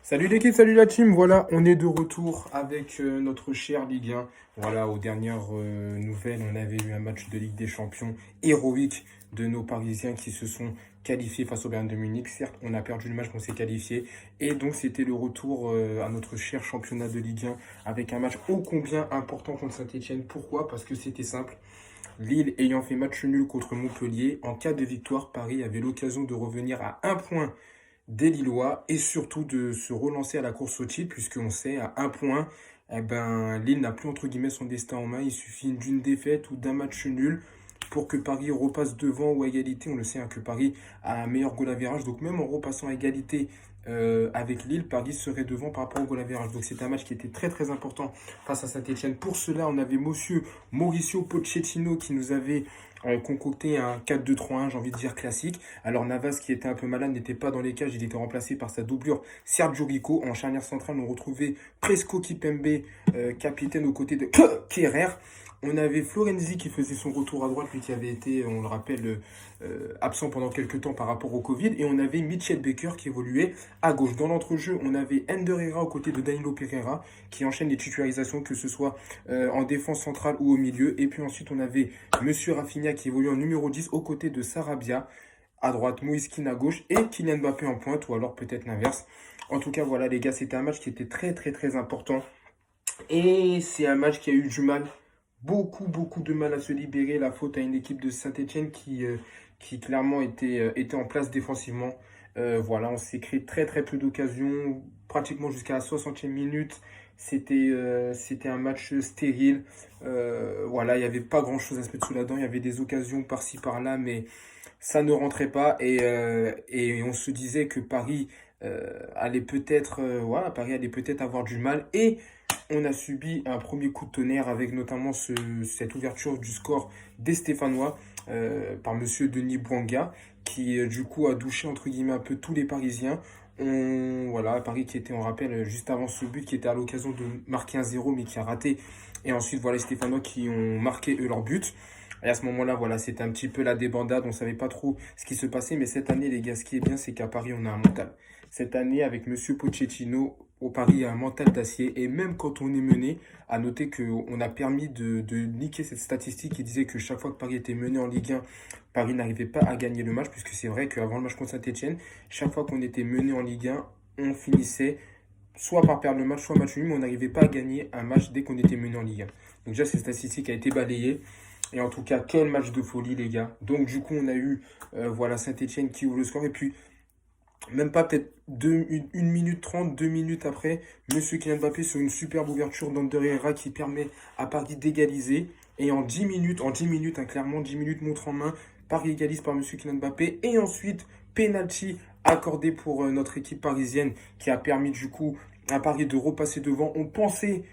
Salut l'équipe, salut la team, voilà, on est de retour avec notre cher Ligue 1. Voilà, aux dernières nouvelles, on avait eu un match de Ligue des Champions héroïque de nos Parisiens qui se sont qualifiés face au Bayern de Munich. Certes, on a perdu le match, mais on s'est qualifié. Et donc, c'était le retour à notre cher championnat de Ligue 1 avec un match ô combien important contre Saint-Etienne. Pourquoi? Parce que c'était simple. Lille ayant fait match nul contre Montpellier, en cas de victoire, Paris avait l'occasion de revenir à un point des Lillois et surtout de se relancer à la course au titre, puisqu'on sait à un point, eh ben, Lille n'a plus entre guillemets son destin en main. Il suffit d'une défaite ou d'un match nul pour que Paris repasse devant ou à égalité. On le sait hein, que Paris a un meilleur goal average, donc même en repassant à égalité avec Lille, Paris serait devant par rapport au goal average. Donc c'est un match qui était très très important face à Saint-Etienne. Pour cela, on avait monsieur Mauricio Pochettino qui nous avait concocté un 4-2-3-1, j'ai envie de dire classique. Alors Navas, qui était un peu malade, n'était pas dans les cages, il était remplacé par sa doublure Sergio Rico. En charnière centrale, on retrouvait Presco Kipembe, capitaine aux côtés de Kerrer. On avait Florenzi qui faisait son retour à droite, lui qui avait été, on le rappelle, absent pendant quelques temps par rapport au Covid. Et on avait Mitchell Baker qui évoluait à gauche. Dans l'entrejeu, on avait Ender Herrera aux côtés de Danilo Pereira qui enchaîne les titularisations, que ce soit en défense centrale ou au milieu. Et puis ensuite, on avait Monsieur Rafinha qui évolue en numéro 10 aux côtés de Sarabia à droite, Moïse Kean à gauche et Kylian Mbappé en pointe, ou alors peut-être l'inverse. En tout cas, voilà les gars, c'était un match qui était très très très important. Et c'est un match qui a eu du mal, beaucoup de mal à se libérer. La faute à une équipe de Saint-Etienne qui clairement était en place défensivement. Voilà, on s'est créé très très peu d'occasions, pratiquement jusqu'à la 60e minute. C'était un match stérile. Voilà, il n'y avait pas grand-chose à se mettre sous la dent. Il y avait des occasions par-ci par-là, mais ça ne rentrait pas. Et on se disait que Paris allait peut-être voilà, Paris allait peut-être avoir du mal. Et on a subi un premier coup de tonnerre avec notamment cette ouverture du score des Stéphanois par monsieur Denis Bouanga qui du coup a douché entre guillemets un peu tous les Parisiens. Voilà, Paris qui était en rappel juste avant ce but qui était à l'occasion de marquer un 0 mais qui a raté. Et ensuite voilà les Stéphanois qui ont marqué eux leur but. Et à ce moment-là, voilà, c'était un petit peu la débandade. On savait pas trop ce qui se passait. Mais cette année, les gars, ce qui est bien, c'est qu'à Paris, on a un mental. Cette année, avec Monsieur Pochettino, au Paris, il y a un mental d'acier. Et même quand on est mené, à noter qu'on a permis de niquer cette statistique qui disait que chaque fois que Paris était mené en Ligue 1, Paris n'arrivait pas à gagner le match. Puisque c'est vrai qu'avant le match contre Saint-Etienne, chaque fois qu'on était mené en Ligue 1, on finissait soit par perdre le match, soit match nul, mais on n'arrivait pas à gagner un match dès qu'on était mené en Ligue 1. Donc déjà, cette statistique a été balayée. Et en tout cas, quel match de folie, les gars. Donc, du coup, on a eu voilà, Saint-Etienne qui ouvre le score. Et puis, même pas peut-être 1 minute 30, 2 minutes après, Monsieur Kylian Mbappé sur une superbe ouverture d'Ander Herrera qui permet à Paris d'égaliser. Et en 10 minutes, hein, clairement 10 minutes montre en main, Paris égalise par Monsieur Kylian Mbappé. Et ensuite, penalty accordé pour notre équipe parisienne qui a permis du coup à Paris de repasser devant. On pensait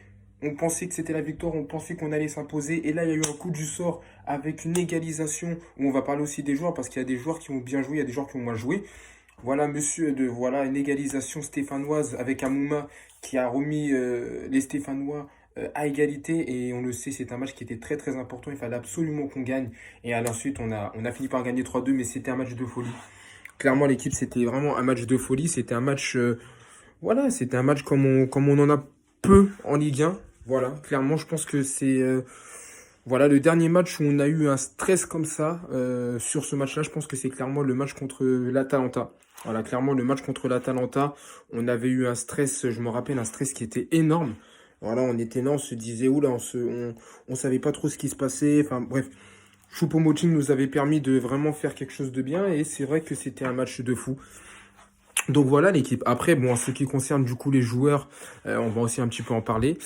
que c'était la victoire, on pensait qu'on allait s'imposer. Et là, il y a eu un coup du sort avec une égalisation où on va parler aussi des joueurs parce qu'il y a des joueurs qui ont bien joué, il y a des joueurs qui ont moins joué. Voilà, voilà une égalisation stéphanoise avec Amouma qui a remis les Stéphanois à égalité. Et on le sait, c'est un match qui était très très important. Il fallait absolument qu'on gagne. Et à l'ensuite, on a fini par gagner 3-2, mais c'était un match de folie. Clairement, l'équipe, c'était vraiment un match de folie. C'était un match, voilà, c'était un match comme on en a peu en Ligue 1. Voilà, clairement, je pense que c'est voilà, le dernier match où on a eu un stress comme ça sur ce match-là. Je pense que c'est clairement le match contre l'Atalanta. Voilà, clairement, le match contre l'Atalanta, on avait eu un stress, je me rappelle, un stress qui était énorme. Voilà, on était là, on se disait, oula, on savait pas trop ce qui se passait. Enfin, bref, Choupo-Moting nous avait permis de vraiment faire quelque chose de bien et c'est vrai que c'était un match de fou. Donc voilà l'équipe. Après, bon, en ce qui concerne du coup les joueurs, on va aussi un petit peu en parler.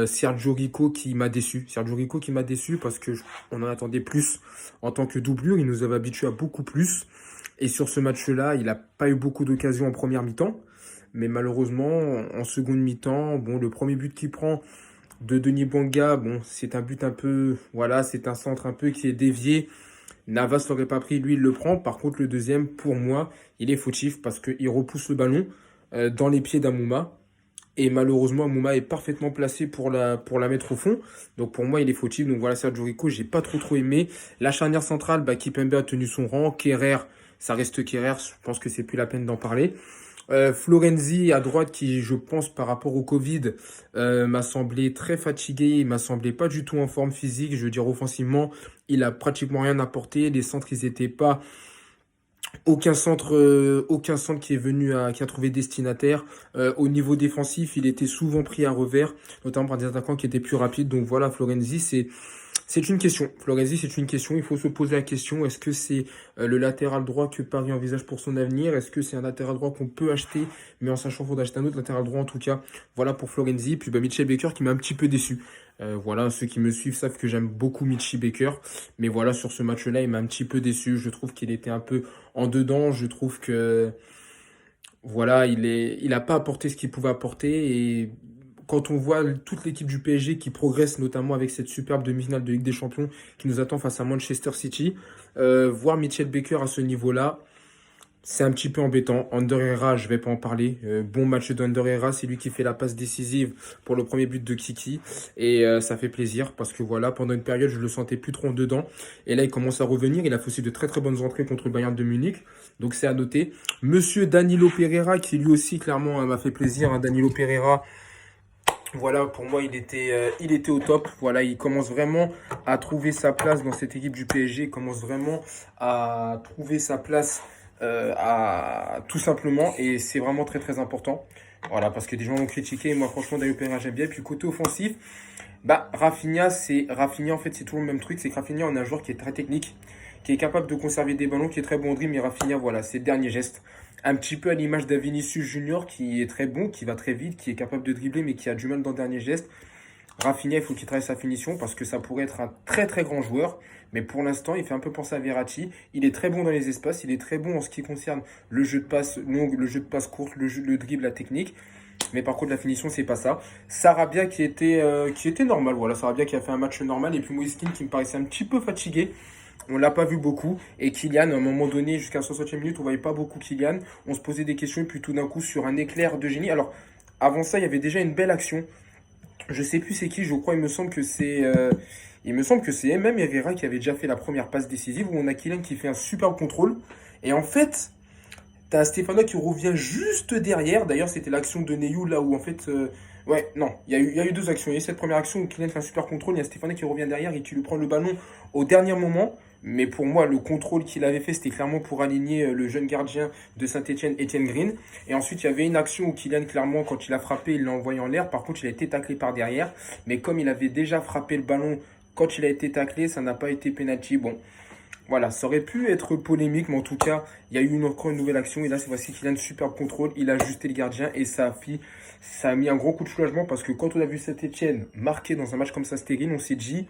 Sergio Rico qui m'a déçu. Sergio Rico qui m'a déçu parce que on en attendait plus en tant que doublure. Il nous avait habitué à beaucoup plus. Et sur ce match-là, il n'a pas eu beaucoup d'occasions en première mi-temps. Mais malheureusement, en seconde mi-temps, bon, le premier but qu'il prend de Denis Bouanga, bon, c'est un but un peu, voilà, c'est un centre un peu qui est dévié. Navas l'aurait pas pris, lui il le prend. Par contre, le deuxième, pour moi, il est fautif parce qu'il repousse le ballon dans les pieds d'Amouma. Et malheureusement, Amouma est parfaitement placé pour la mettre au fond. Donc pour moi, il est fautif. Donc voilà, Sergio Rico, j'ai pas trop aimé. La charnière centrale, Kipembe a tenu son rang. Kerrer, ça reste Kerrer. Je pense que c'est plus la peine d'en parler. Florenzi à droite qui, je pense, par rapport au Covid, m'a semblé très fatigué. Il m'a semblé pas du tout en forme physique. Je veux dire, offensivement, il a pratiquement rien apporté. Les centres, ils étaient pas aucun centre qui est qui a trouvé destinataire. Au niveau défensif, il était souvent pris à revers, notamment par des attaquants qui étaient plus rapides. Donc voilà, Florenzi, c'est une question. Florenzi, c'est une question. Il faut se poser la question. Est-ce que c'est le latéral droit que Paris envisage pour son avenir? Est-ce que c'est un latéral droit qu'on peut acheter, mais en sachant qu'il faut acheter un autre latéral droit en tout cas? Voilà pour Florenzi. Puis bah, Mitchell Baker qui m'a un petit peu déçu. Voilà, ceux qui me suivent savent que j'aime beaucoup Mitchell Baker. Mais voilà, sur ce match-là, il m'a un petit peu déçu. Je trouve qu'il était un peu en dedans. Je trouve que voilà, il a pas apporté ce qu'il pouvait apporter. Et quand on voit toute l'équipe du PSG qui progresse, notamment avec cette superbe demi-finale de Ligue des Champions qui nous attend face à Manchester City, voir Mitchell Baker à ce niveau-là, c'est un petit peu embêtant. Ander Herrera, je vais pas en parler. Bon match d'Ander Herrera, c'est lui qui fait la passe décisive pour le premier but de Kiki. Et ça fait plaisir parce que voilà, pendant une période, je le sentais plus trop en dedans. Et là, il commence à revenir. Il a fait aussi de très très bonnes entrées contre le Bayern de Munich. Donc c'est à noter. Monsieur Danilo Pereira, qui lui aussi clairement m'a fait plaisir. Hein, Danilo Pereira, voilà, pour moi, il était au top. Voilà, il commence vraiment à trouver sa place dans cette équipe du PSG. Il commence vraiment à trouver sa place tout simplement. Et c'est vraiment très, très important. Voilà, parce que des gens l'ont critiqué. Moi, franchement, Dario Pereira, j'aime bien. Puis côté offensif, bah, Rafinha, en fait, c'est toujours le même truc. C'est que Rafinha, on a un joueur qui est très technique, qui est capable de conserver des ballons, qui est très bon au dribble. Mais Rafinha, voilà, c'est le dernier geste. Un petit peu à l'image d'un Vinicius Junior qui est très bon, qui va très vite, qui est capable de dribbler, mais qui a du mal dans le dernier geste. Rafinha, il faut qu'il travaille sa finition parce que ça pourrait être un très très grand joueur. Mais pour l'instant, il fait un peu penser à Verratti. Il est très bon dans les espaces, il est très bon en ce qui concerne le jeu de passe longue, le jeu de passe courte, le dribble, la technique. Mais par contre, la finition, c'est pas ça. Sarabia qui était normal. Voilà, Sarabia qui a fait un match normal. Et puis Moïse Kean qui me paraissait un petit peu fatigué. On l'a pas vu beaucoup. Et Kylian, à un moment donné, jusqu'à la 60e minute, on voyait pas beaucoup Kylian. On se posait des questions. Et puis tout d'un coup, sur un éclair de génie. Alors, avant ça, il y avait déjà une belle action. Je sais plus c'est qui, je crois, il me semble que c'est même Herrera qui avait déjà fait la première passe décisive où on a Kylian qui fait un super contrôle. Et en fait, t'as Stéphano qui revient juste derrière. D'ailleurs, c'était l'action de Neyou là où en fait. Ouais, non, il y a eu deux actions. Il y a eu cette première action où Kylian fait un super contrôle. Il y a Stéphano qui revient derrière et qui lui prend le ballon au dernier moment. Mais pour moi, le contrôle qu'il avait fait, c'était clairement pour aligner le jeune gardien de Saint-Etienne, Etienne Green. Et ensuite, il y avait une action où Kylian, clairement, quand il a frappé, il l'a envoyé en l'air. Par contre, il a été taclé par derrière. Mais comme il avait déjà frappé le ballon quand il a été taclé, ça n'a pas été penalty. Bon, voilà, ça aurait pu être polémique, mais en tout cas, il y a eu encore une nouvelle action. Et là, c'est voici qu'il a un super contrôle. Il a ajusté le gardien et ça a mis un gros coup de soulagement parce que quand on a vu Saint-Etienne marqué dans un match comme ça stérile, on s'est dit,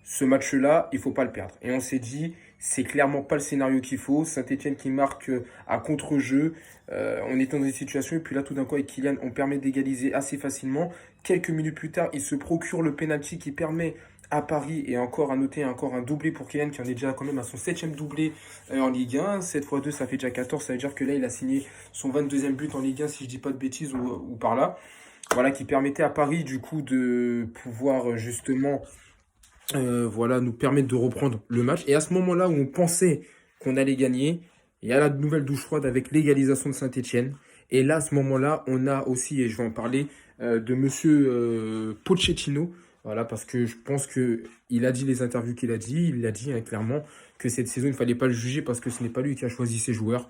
ce match-là, il faut pas le perdre. Et on s'est dit, c'est clairement pas le scénario qu'il faut. Saint-Etienne qui marque à contre-jeu. On était dans une situation, et puis là, tout d'un coup, avec Kylian, on permet d'égaliser assez facilement. Quelques minutes plus tard, il se procure le penalty qui permet à Paris, et encore à noter encore un doublé pour Kylian, qui en est déjà quand même à son 7e doublé en Ligue 1. 7 fois 2, ça fait déjà 14. Ça veut dire que là, il a signé son 22e but en Ligue 1, si je dis pas de bêtises, ou par là. Voilà, qui permettait à Paris, du coup, de pouvoir justement voilà, nous permettre de reprendre le match. Et à ce moment-là où on pensait qu'on allait gagner, il y a la nouvelle douche froide avec l'égalisation de Saint-Etienne. Et là, à ce moment-là, on a aussi, et je vais en parler, de monsieur Pochettino. Voilà, parce que je pense que il a dit les interviews qu'il a dit. Il a dit hein, clairement que cette saison, il ne fallait pas le juger parce que ce n'est pas lui qui a choisi ses joueurs.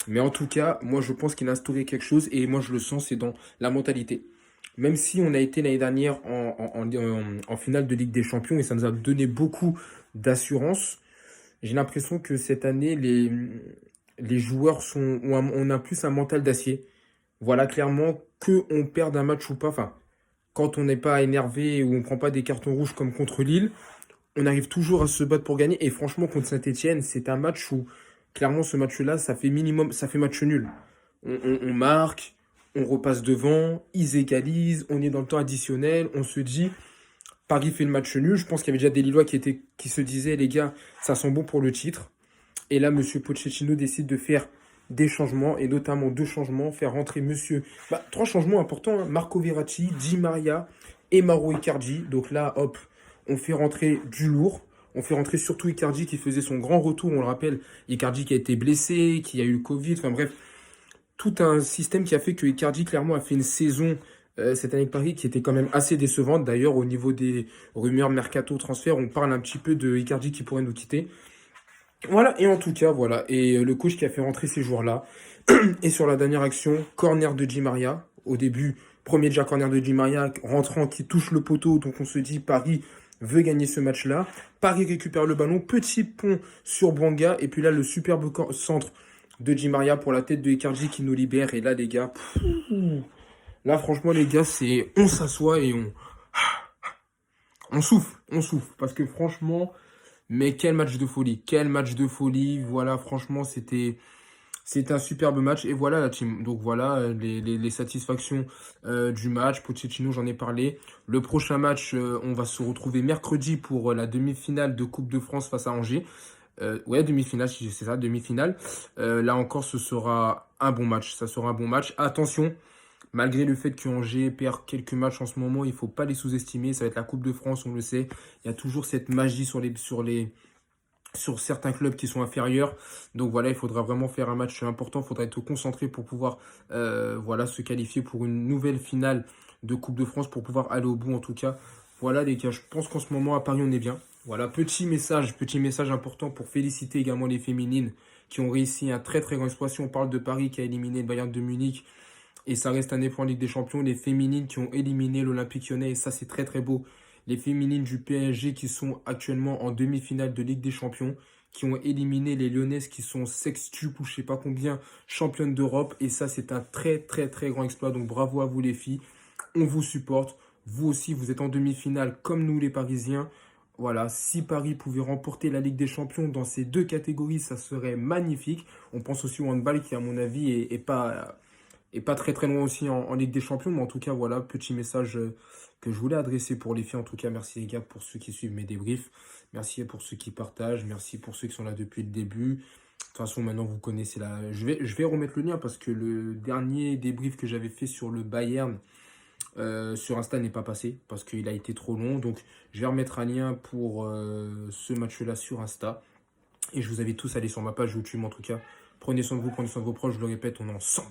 Mais en tout cas, moi, je pense qu'il a instauré quelque chose. Et moi, je le sens, c'est dans la mentalité. Même si on a été l'année dernière en finale de Ligue des Champions et ça nous a donné beaucoup d'assurance, j'ai l'impression que cette année, les joueurs on a plus un mental d'acier. Voilà clairement que on perde un match ou pas. Enfin, quand on n'est pas énervé ou on prend pas des cartons rouges comme contre Lille, on arrive toujours à se battre pour gagner. Et franchement, contre Saint-Etienne, c'est un match où, clairement, ce match-là, ça fait match nul. On marque, on repasse devant, ils égalisent, on est dans le temps additionnel, on se dit, Paris fait le match nul. Je pense qu'il y avait déjà des Lillois qui se disaient, les gars, ça sent bon pour le titre. Et là, monsieur Pochettino décide de faire des changements, et notamment deux changements, faire rentrer trois changements importants, hein, Marco Verratti, Di Maria et Mauro Icardi. Donc là, hop, on fait rentrer du lourd. On fait rentrer surtout Icardi qui faisait son grand retour, on le rappelle. Icardi qui a été blessé, qui a eu le Covid, enfin bref, tout un système qui a fait que Icardi, clairement, a fait une saison cette année de Paris qui était quand même assez décevante. D'ailleurs, au niveau des rumeurs mercato transfert, on parle un petit peu de Icardi qui pourrait nous quitter. Voilà, et en tout cas, voilà. Et le coach qui a fait rentrer ces joueurs-là. Et sur la dernière action, corner de Di Maria. Au début, premier déjà corner de Di Maria rentrant qui touche le poteau. Donc on se dit Paris veut gagner ce match-là. Paris récupère le ballon. Petit pont sur Bouanga. Et puis là, le superbe centre de Di Maria pour la tête de Icardi qui nous libère. Et là, les gars, là, franchement, les gars, c'est on s'assoit et on souffle. On souffle. Parce que franchement, mais quel match de folie. Quel match de folie. Voilà, franchement, c'était un superbe match. Et voilà la team. Donc voilà les satisfactions du match. Pochettino, j'en ai parlé. Le prochain match, on va se retrouver mercredi pour la demi-finale de Coupe de France face à Angers. Ouais, demi-finale, si c'est ça, demi-finale. Là encore, ce sera un bon match. Ça sera un bon match. Attention, malgré le fait que Angers perd quelques matchs en ce moment, il ne faut pas les sous-estimer. Ça va être la Coupe de France, on le sait. Il y a toujours cette magie sur certains clubs qui sont inférieurs. Donc voilà, il faudra vraiment faire un match important. Il faudra être concentré pour pouvoir voilà, se qualifier pour une nouvelle finale de Coupe de France, pour pouvoir aller au bout en tout cas. Voilà les gars, je pense qu'en ce moment à Paris on est bien. Voilà, petit message important pour féliciter également les féminines qui ont réussi un très très grand exploit. Si on parle de Paris qui a éliminé le Bayern de Munich et ça reste un effort en Ligue des Champions, les féminines qui ont éliminé l'Olympique Lyonnais et ça c'est très très beau. Les féminines du PSG qui sont actuellement en demi-finale de Ligue des Champions, qui ont éliminé les Lyonnaises qui sont sextuples ou je sais pas combien championnes d'Europe. Et ça, c'est un très très très grand exploit. Donc bravo à vous les filles. On vous supporte. Vous aussi, vous êtes en demi-finale comme nous les Parisiens. Voilà, si Paris pouvait remporter la Ligue des Champions dans ces deux catégories, ça serait magnifique. On pense aussi au handball qui, à mon avis, est pas très très loin aussi en Ligue des Champions. Mais en tout cas, voilà, petit message que je voulais adresser pour les filles. En tout cas, merci les gars pour ceux qui suivent mes débriefs. Merci pour ceux qui partagent. Merci pour ceux qui sont là depuis le début. De toute façon, maintenant, vous connaissez la... Je vais remettre le lien parce que le dernier débrief que j'avais fait sur le Bayern sur Insta n'est pas passé parce qu'il a été trop long. Donc, je vais remettre un lien pour ce match-là sur Insta. Et je vous invite tous à aller sur ma page YouTube en tout cas. Prenez soin de vous, prenez soin de vos proches. Je le répète, on est ensemble.